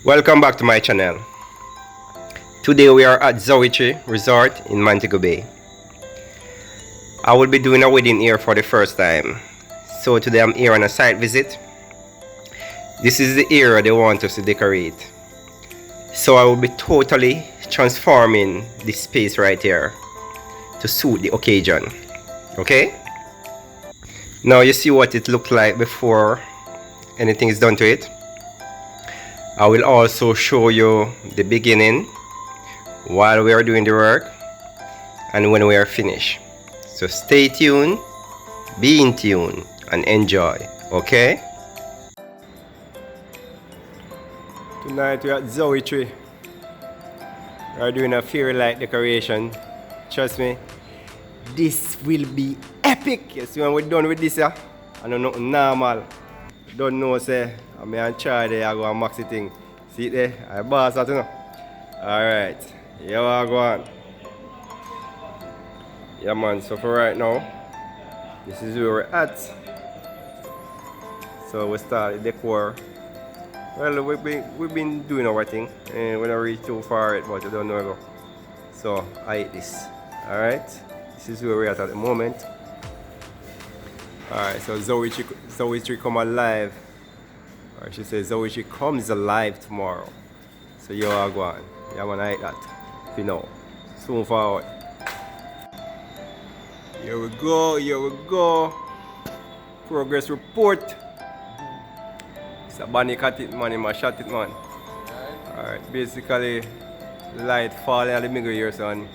Welcome back to my channel. Today we are at Zoetry Resort in Montego Bay. I will be doing a wedding here for the first time. So today I'm here on a site visit. This is the area they want us to decorate. So I will be totally transforming this space right here to suit the occasion. Okay? Now you see what it looked like before anything is done to it. I will also show you the beginning while we are doing the work and when we are finished. So stay tuned, be in tune and enjoy, okay? Tonight we are at Zoetry. We are doing a fairy light decoration. Trust me, this will be epic. You see when we're done with this, I know nothing normal. Don't know, say, I'm going to try there, I go and max the thing. See it there? I boss that, you know. Alright, here we go on. Yeah, man, so for right now, this is where we're at. So we start the decor. Well, we've been doing our thing, and we don't reach too far yet, but I don't know where to go. So I hate this. Alright, this is where we're at the moment. Alright, so Zoetry come alive. Or I should say Zoetry comes alive tomorrow. So you are going. Yeah, man, I like that. You know. Soon forward. Here we go, here we go. Progress report. It's a bunny cut it, man. He shot it, man. Alright, basically, light falling at the middle here, son.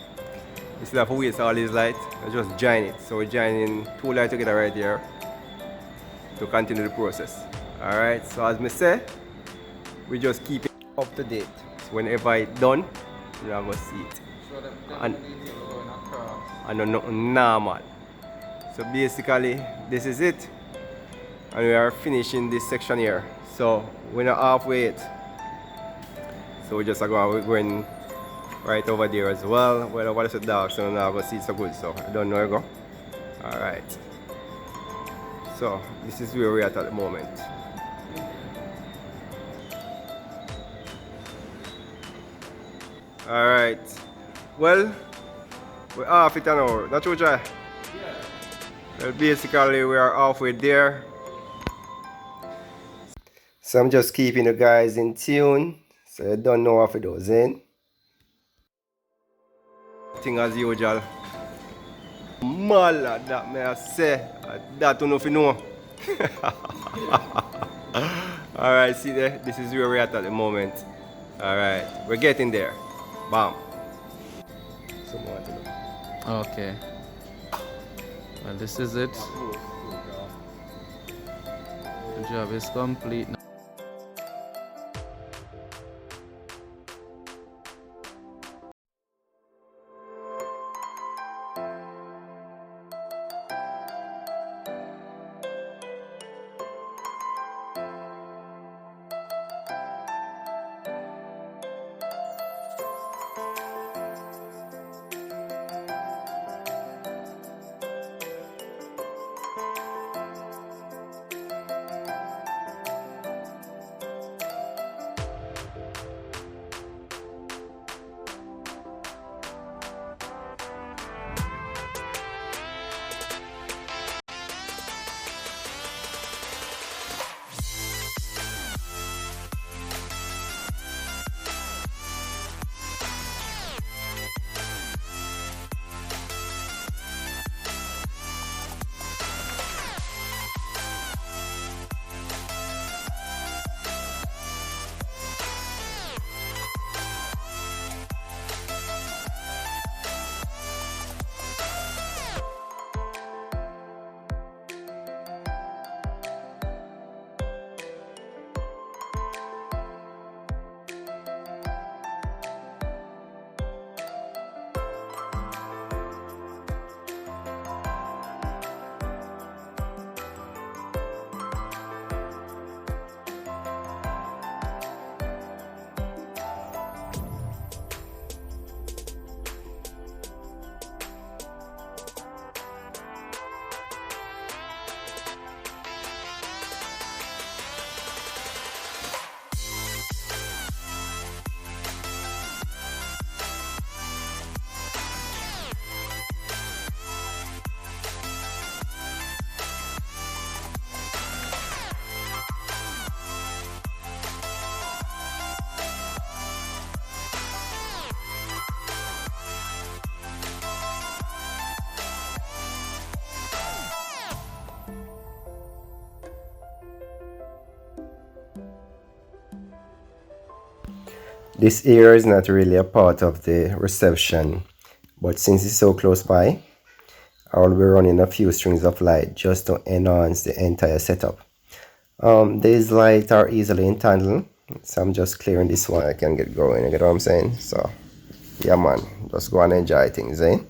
Instead of waste all these light, I just join it. So we're joining two lights together right here to continue the process. Alright, so as me say, we just keep it up to date. So whenever it's done, you are going to see it. And nothing normal. So basically, this is it. And we are finishing this section here. So we're not halfway yet. So we're just going right over there as well. Well, what is the dark, so now I'm going to see it so good. So I don't know where to go. Alright. So this is where we're at the moment. Alright. Well, we're half it an hour. Not true, Jai? Yeah. Well, basically, we are halfway there. So I'm just keeping the guys in tune. So you don't know what it does, in. Thing as usual. Mala, that may I say. That don't know if you know. Alright, see there? This is where we're at the moment. Alright, we're getting there. Bam. Okay. Well, this is it. The job is complete now. This area is not really a part of the reception, but since it's so close by, I will be running a few strings of light just to enhance the entire setup. These lights are easily entangled, so I'm just clearing this one. I can get going, you get what I'm saying? So yeah man, just go and enjoy things, eh?